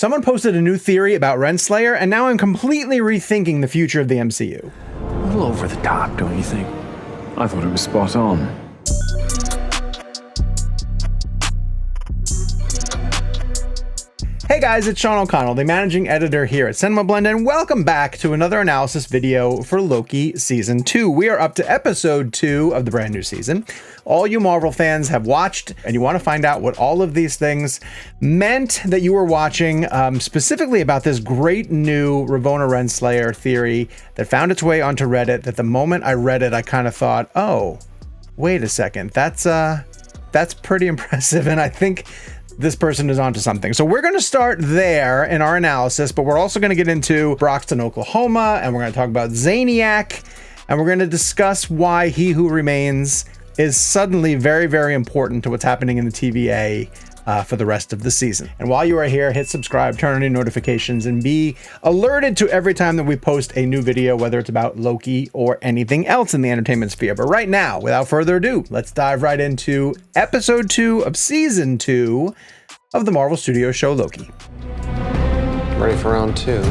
Someone posted a new theory about Renslayer, and now I'm completely rethinking the future of the MCU. A little over the top, don't you think? I thought it was spot on. Hey guys, it's Sean O'Connell, the managing editor here at Cinema Blend, and welcome back to another analysis video for Loki Season 2. We are up to Episode 2 of the brand new season. All you Marvel fans have watched, and you want to find out what all of these things meant that you were watching, specifically about this great new Ravonna Renslayer theory that found its way onto Reddit, that the moment I read it, I kind of thought, oh, wait a second, that's pretty impressive, and I think this person is onto something. So we're going to start there in our analysis, but we're also going to get into Broxton, Oklahoma, and we're going to talk about Zaniac, and we're going to discuss why He Who Remains is suddenly very, very important to what's happening in the TVA for the rest of the season. And while you are here, hit subscribe, turn on your notifications, and be alerted to every time that we post a new video, whether it's about Loki or anything else in the entertainment sphere. But right now, without further ado, let's dive right into Episode 2 of Season 2 of the Marvel Studios show Loki. Ready for round 2.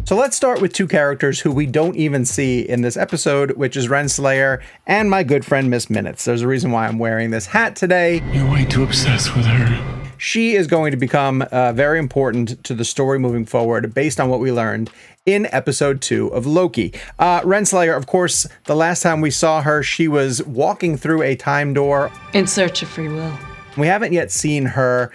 So let's start with two characters who we don't even see in this episode, which is Renslayer and my good friend Miss Minutes. There's a reason why I'm wearing this hat today. You're way too obsessed with her. She is going to become very important to the story moving forward based on what we learned in Episode 2 of Loki. Renslayer, of course, the last time we saw her, she was walking through a time door in search of free will. We haven't yet seen her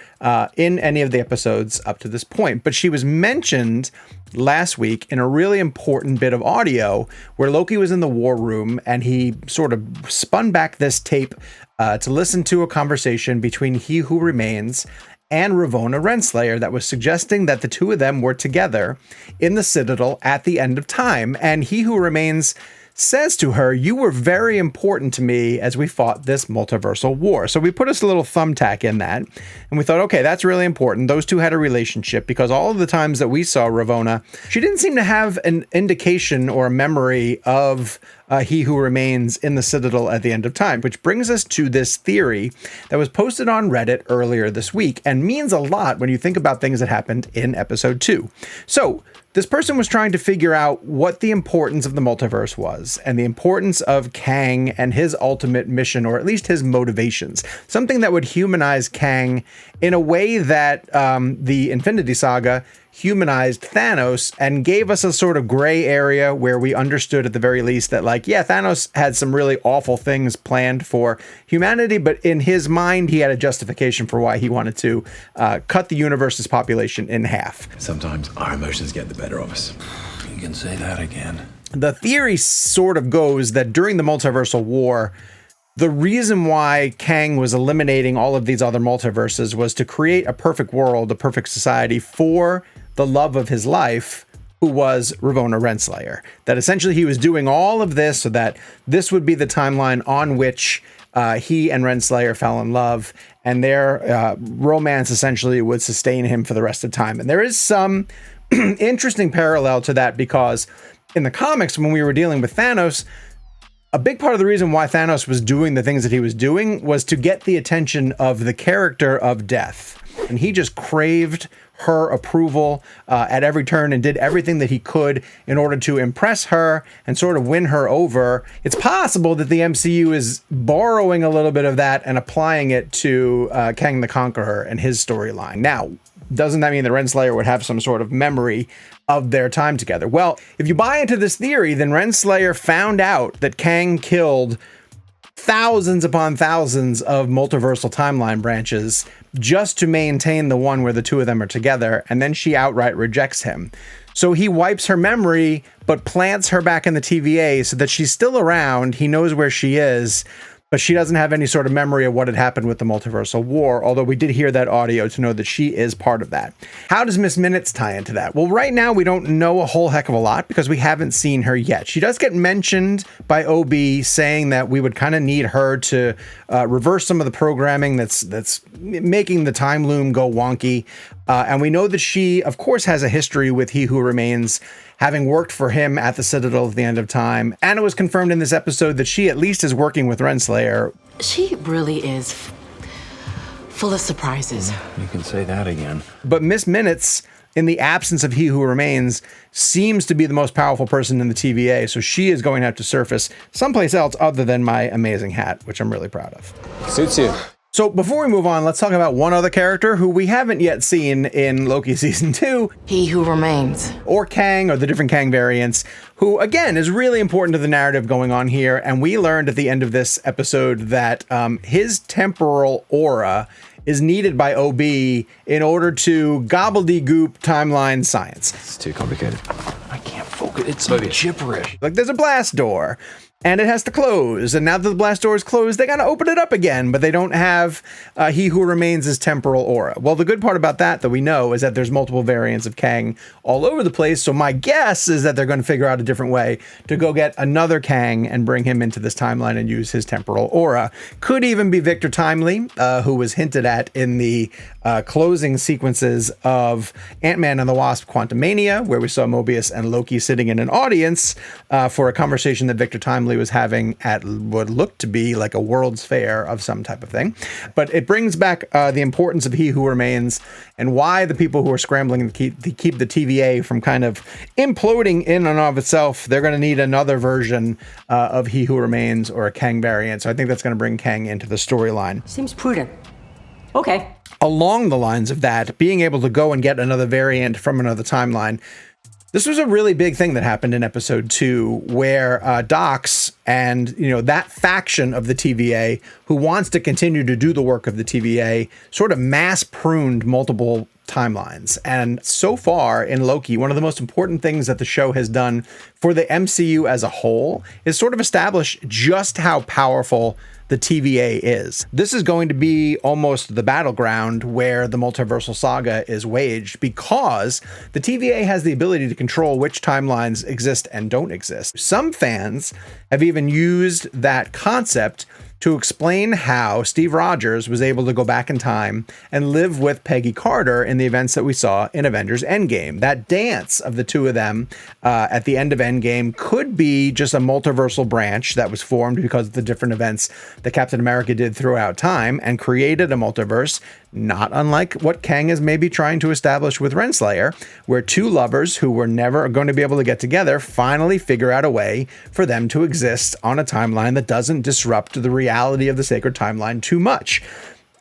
in any of the episodes up to this point, but she was mentioned last week in a really important bit of audio where Loki was in the war room and he sort of spun back this tape to listen to a conversation between He Who Remains and Ravonna Renslayer that was suggesting that the two of them were together in the Citadel at the end of time. And He Who Remains says to her, "You were very important to me as we fought this multiversal war." So we put us a little thumbtack in that, and we thought, okay, that's really important. Those two had a relationship, because all of the times that we saw Ravonna, she didn't seem to have an indication or a memory of He Who Remains in the Citadel at the end of time, which brings us to this theory that was posted on Reddit earlier this week and means a lot when you think about things that happened in Episode 2. So this person was trying to figure out what the importance of the multiverse was and the importance of Kang and his ultimate mission, or at least his motivations, something that would humanize Kang in a way that the Infinity Saga humanized Thanos and gave us a sort of gray area where we understood at the very least that, like, yeah, Thanos had some really awful things planned for humanity, but in his mind, he had a justification for why he wanted to cut the universe's population in half. Sometimes our emotions get the better of us. You can say that again. The theory sort of goes that during the multiversal war, the reason why Kang was eliminating all of these other multiverses was to create a perfect world, a perfect society for the love of his life, who was Ravonna Renslayer. That essentially he was doing all of this so that this would be the timeline on which he and Renslayer fell in love, and their romance essentially would sustain him for the rest of time. And there is some interesting parallel to that, because in the comics, when we were dealing with Thanos, a big part of the reason why Thanos was doing the things that he was doing was to get the attention of the character of Death. And he just craved her approval at every turn and did everything that he could in order to impress her and sort of win her over. It's possible that the MCU is borrowing a little bit of that and applying it to Kang the Conqueror and his storyline. Now, doesn't that mean that Renslayer would have some sort of memory of their time together? Well, if you buy into this theory, then Renslayer found out that Kang killed thousands upon thousands of multiversal timeline branches just to maintain the one where the two of them are together, and then she outright rejects him. So he wipes her memory, but plants her back in the TVA so that she's still around. He knows where she is, but she doesn't have any sort of memory of what had happened with the multiversal war, although we did hear that audio to know that she is part of that. How does Miss Minutes tie into that? Well, right now we don't know a whole heck of a lot because we haven't seen her yet. She does get mentioned by OB saying that we would kind of need her to reverse some of the programming that's making the time loom go wonky. And we know that she, of course, has a history with He Who Remains, having worked for him at the Citadel at the end of time. And it was confirmed in this episode that she at least is working with Renslayer. She really is full of surprises. You can say that again. But Miss Minutes, in the absence of He Who Remains, seems to be the most powerful person in the TVA, so she is going to have to surface someplace else other than my amazing hat, which I'm really proud of. Suits you. So before we move on, let's talk about one other character who we haven't yet seen in Loki Season 2, He Who Remains. or Kang, or the different Kang variants, who, again, is really important to the narrative going on here. And we learned at the end of this episode that his temporal aura is needed by OB in order to gobbledygook timeline science. It's too complicated. I can't focus. It's so gibberish. Like, there's a blast door, and it has to close. And now that the blast door is closed, they gotta open it up again, but they don't have He Who Remains' temporal aura. Well, the good part about that we know is that there's multiple variants of Kang all over the place. So my guess is that they're going to figure out a different way to go get another Kang and bring him into this timeline and use his temporal aura. Could even be Victor Timely, who was hinted at in the closing sequences of Ant-Man and the Wasp: Quantumania, where we saw Mobius and Loki sitting in an audience for a conversation that Victor Timely was having at what looked to be like a World's Fair of some type of thing. But it brings back the importance of He Who Remains and why the people who are scrambling to keep the TVA from kind of imploding in and of itself, they're going to need another version of He Who Remains or a Kang variant. So I think that's going to bring Kang into the storyline. Seems prudent. Okay. Along the lines of that, being able to go and get another variant from another timeline, this was a really big thing that happened in episode 2, where Docs and, that faction of the TVA who wants to continue to do the work of the TVA sort of mass pruned multiple timelines. And so far in Loki, one of the most important things that the show has done for the MCU as a whole is sort of establish just how powerful the TVA is. This is going to be almost the battleground where the Multiversal Saga is waged, because the TVA has the ability to control which timelines exist and don't exist. Some fans have even used that concept to explain how Steve Rogers was able to go back in time and live with Peggy Carter in the events that we saw in Avengers Endgame. That dance of the two of them at the end of Endgame could be just a multiversal branch that was formed because of the different events that Captain America did throughout time and created a multiverse, not unlike what Kang is maybe trying to establish with Renslayer, where two lovers who were never going to be able to get together finally figure out a way for them to exist on a timeline that doesn't disrupt the reality of the sacred timeline too much.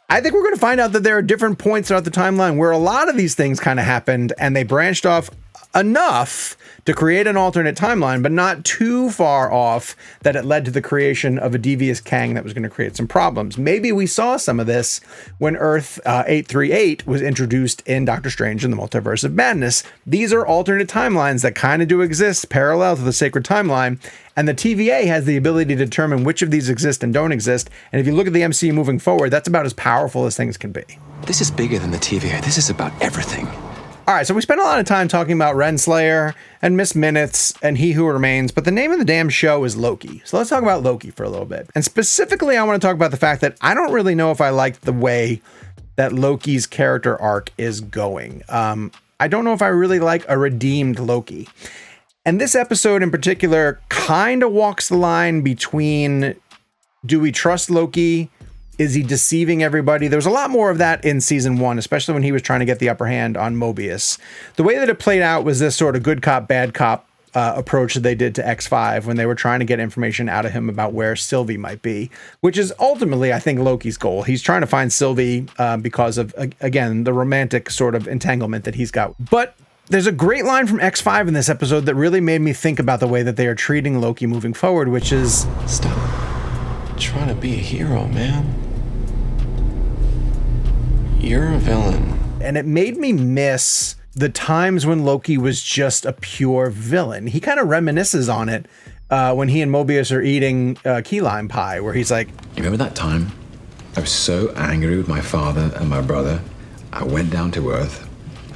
I think we're going to find out that there are different points throughout the timeline where a lot of these things kind of happened and they branched off enough to create an alternate timeline, but not too far off that it led to the creation of a devious Kang that was going to create some problems. Maybe we saw some of this when Earth 838 was introduced in Doctor Strange in the Multiverse of Madness. These are alternate timelines that kind of do exist parallel to the sacred timeline, and the TVA has the ability to determine which of these exist and don't exist. And if you look at the MCU moving forward, that's about as powerful as things can be. This is bigger than the TVA. This is about everything. All right, so we spent a lot of time talking about Renslayer and Miss Minutes and He Who Remains, but the name of the damn show is Loki. So let's talk about Loki for a little bit. And specifically, I want to talk about the fact that I don't really know if I like the way that Loki's character arc is going. I don't know if I really like a redeemed Loki. And this episode in particular kind of walks the line between, do we trust Loki? Is he deceiving everybody? There's a lot more of that in season 1, especially when he was trying to get the upper hand on Mobius. The way that it played out was this sort of good cop, bad cop approach that they did to X5 when they were trying to get information out of him about where Sylvie might be, which is ultimately, I think, Loki's goal. He's trying to find Sylvie because of, again, the romantic sort of entanglement that he's got. But there's a great line from X5 in this episode that really made me think about the way that they are treating Loki moving forward, which is, stop trying to be a hero, man. You're a villain. And it made me miss the times when Loki was just a pure villain. He kind of reminisces on it when he and Mobius are eating key lime pie, where he's like, You remember that time? I was so angry with my father and my brother. I went down to Earth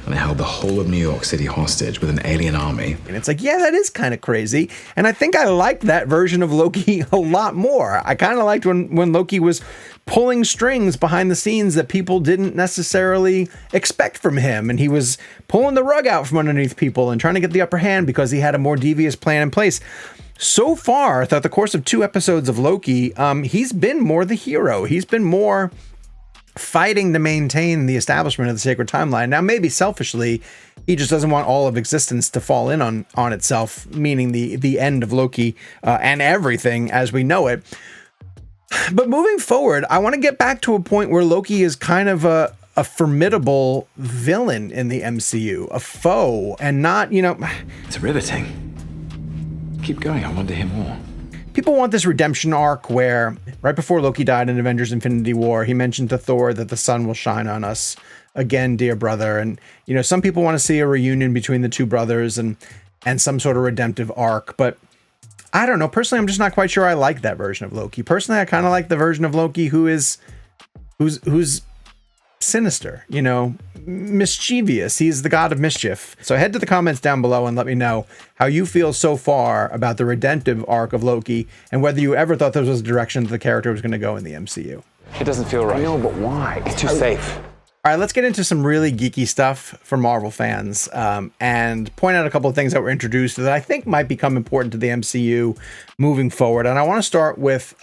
and I held the whole of New York City hostage with an alien army. and it's like, yeah, that is kind of crazy. And I think I liked that version of Loki a lot more. I kind of liked when Loki was pulling strings behind the scenes that people didn't necessarily expect from him. And he was pulling the rug out from underneath people and trying to get the upper hand because he had a more devious plan in place. So far, throughout the course of 2 episodes of Loki, he's been more the hero. He's been more fighting to maintain the establishment of the sacred timeline. Now, maybe selfishly, he just doesn't want all of existence to fall in on itself, meaning the end of Loki and everything as we know it. But moving forward, I want to get back to a point where Loki is kind of a formidable villain in the MCU, a foe, and not, It's riveting. Keep going, I want to hear more. People want this redemption arc where right before Loki died in Avengers Infinity War, he mentioned to Thor that the sun will shine on us again, dear brother. And, some people want to see a reunion between the two brothers and some sort of redemptive arc. But I don't know. Personally, I'm just not quite sure I like that version of Loki. Personally, I kind of like the version of Loki who's sinister, mischievous. He's the god of mischief. So head to the comments down below and let me know how you feel so far about the redemptive arc of Loki and whether you ever thought this was the direction that the character was going to go in the MCU. It doesn't feel right. No, but why? It's too safe. All right, let's get into some really geeky stuff for Marvel fans and point out a couple of things that were introduced that I think might become important to the MCU moving forward. And I want to start with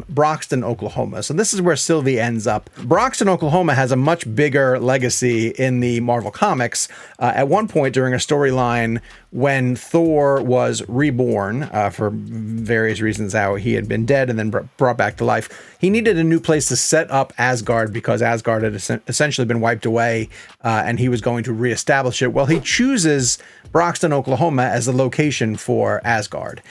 Broxton, Oklahoma. So this is where Sylvie ends up. Broxton, Oklahoma has a much bigger legacy in the Marvel Comics. At one point during a storyline when Thor was reborn for various reasons, how he had been dead and then brought back to life, he needed a new place to set up Asgard because Asgard had essentially been wiped away and he was going to reestablish it. Well, he chooses Broxton, Oklahoma as the location for Asgard.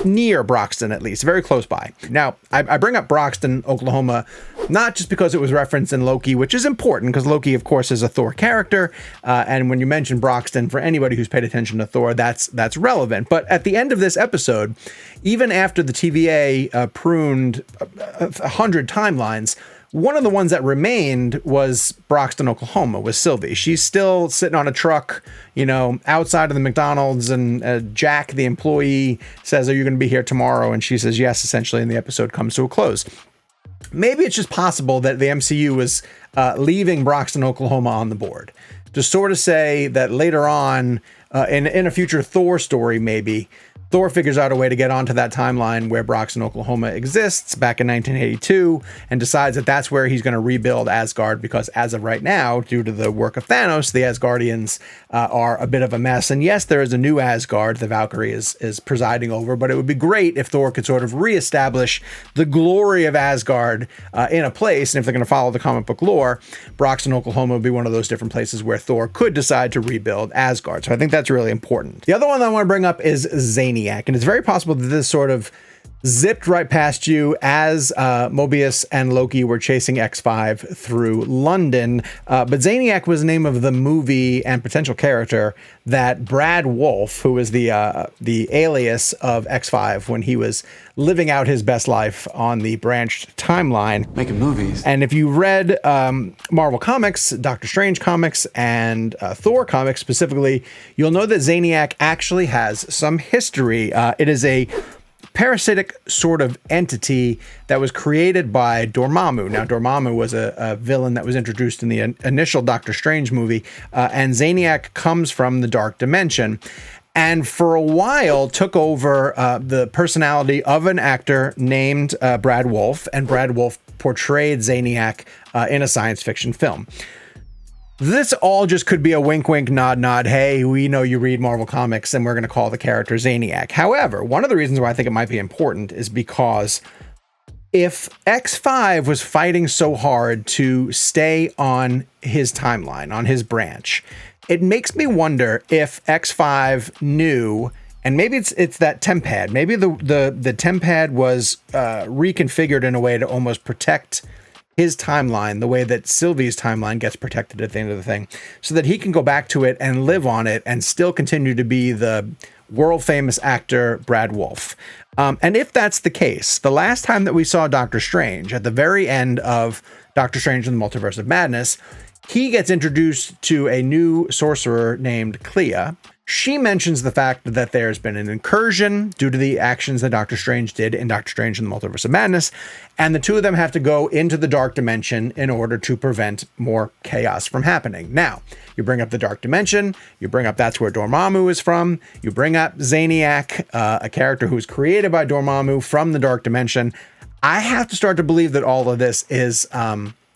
Near Broxton, at least, very close by. Now, I bring up Broxton, Oklahoma, not just because it was referenced in Loki, which is important because Loki, of course, is a Thor character. And when you mention Broxton, for anybody who's paid attention to Thor, that's relevant. But at the end of this episode, even after the TVA pruned 100 timelines, one of the ones that remained was Broxton, Oklahoma, was Sylvie. She's still sitting on a truck, outside of the McDonald's, and Jack, the employee, says, "Are you going to be here tomorrow?" And she says yes, essentially, and the episode comes to a close. Maybe it's just possible that the MCU was leaving Broxton, Oklahoma on the board to sort of say that later on, in a future Thor story, maybe, Thor figures out a way to get onto that timeline where Broxton, Oklahoma exists back in 1982 and decides that that's where he's going to rebuild Asgard because as of right now, due to the work of Thanos, the Asgardians are a bit of a mess. And yes, there is a new Asgard the Valkyrie is presiding over, but it would be great if Thor could sort of reestablish the glory of Asgard in a place. And if they're going to follow the comic book lore, Broxton, Oklahoma would be one of those different places where Thor could decide to rebuild Asgard. So I think that's really important. The other one I want to bring up is Zaniac. And it's very possible that this sort of zipped right past you as Mobius and Loki were chasing X5 through London. But Zaniac was the name of the movie and potential character that Brad Wolfe, who was the alias of X5 when he was living out his best life on the branched timeline. Making movies. And if you read Marvel Comics, Doctor Strange comics, and Thor comics specifically, you'll know that Zaniac actually has some history. It is a parasitic sort of entity that was created by Dormammu. Now, Dormammu was a villain that was introduced in the initial Doctor Strange movie, and Zaniac comes from the Dark Dimension, and for a while took over the personality of an actor named Brad Wolfe, and Brad Wolfe portrayed Zaniac in a science fiction film. This all just could be a wink, wink, nod, nod. Hey, we know you read Marvel Comics and we're going to call the character Zaniac. However, one of the reasons why I think it might be important is because if X5 was fighting so hard to stay on his timeline, on his branch, it makes me wonder if X5 knew, and maybe it's that tempad. Maybe the tempad was reconfigured in a way to almost protect his timeline the way that Sylvie's timeline gets protected at the end of the thing, so that he can go back to it and live on it and still continue to be the world famous actor Brad Wolfe. And if that's the case, the last time that we saw Doctor Strange, at the very end of Doctor Strange in the Multiverse of Madness, he gets introduced to a new sorcerer named Clea. She mentions the fact that there's been an incursion due to the actions that Doctor Strange did in Doctor Strange in the Multiverse of Madness, and the two of them have to go into the Dark Dimension in order to prevent more chaos from happening. Now, you bring up the Dark Dimension, you bring up that's where Dormammu is from, you bring up Zaniac, a character who was created by Dormammu from the Dark Dimension. I have to start to believe that all of this is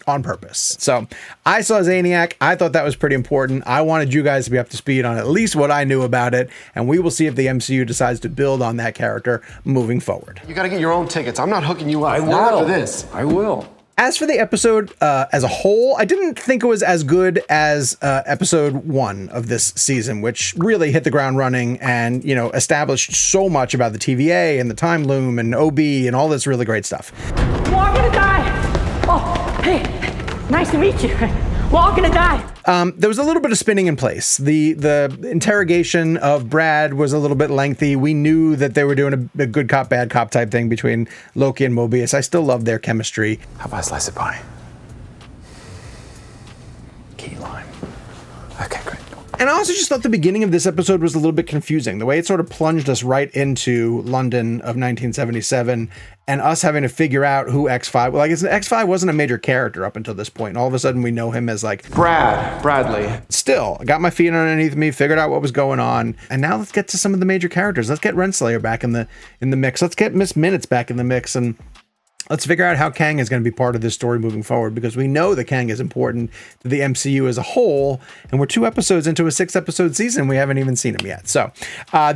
on purpose. So I saw Zaniac. I thought that was pretty important. I wanted you guys to be up to speed on at least what I knew about it, and we will see if the MCU decides to build on that character moving forward. You gotta get your own tickets. I'm not hooking you up. I will. Not after this. I will. As for the episode as a whole, I didn't think it was as good as episode 1 of this season, which really hit the ground running and, you know, established so much about the TVA and the time loom and OB and all this really great stuff. We're all gonna die! Oh, hey, nice to meet you. We're all gonna die. There was a little bit of spinning in place. The interrogation of Brad was a little bit lengthy. We knew that they were doing a good cop, bad cop type thing between Loki and Mobius. I still love their chemistry. How about a slice of pie? Key lime. Okay, great. And I also just thought the beginning of this episode was a little bit confusing. The way it sort of plunged us right into London of 1977 and us having to figure out who X5, well, I guess X5 wasn't a major character up until this point. And all of a sudden we know him as like Bradley. Still, I got my feet underneath me, figured out what was going on. And now let's get to some of the major characters. Let's get Renslayer back in the mix. Let's get Miss Minutes back in the mix, and let's figure out how Kang is going to be part of this story moving forward, because we know that Kang is important to the MCU as a whole, and we're 2 episodes into a 6-episode season. We haven't even seen him yet. So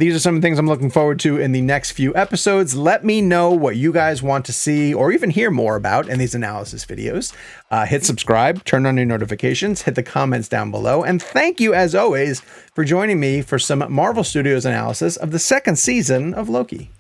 these are some of the things I'm looking forward to in the next few episodes. Let me know what you guys want to see or even hear more about in these analysis videos. Hit subscribe, turn on your notifications, hit the comments down below, and thank you as always for joining me for some Marvel Studios analysis of the 2nd season of Loki.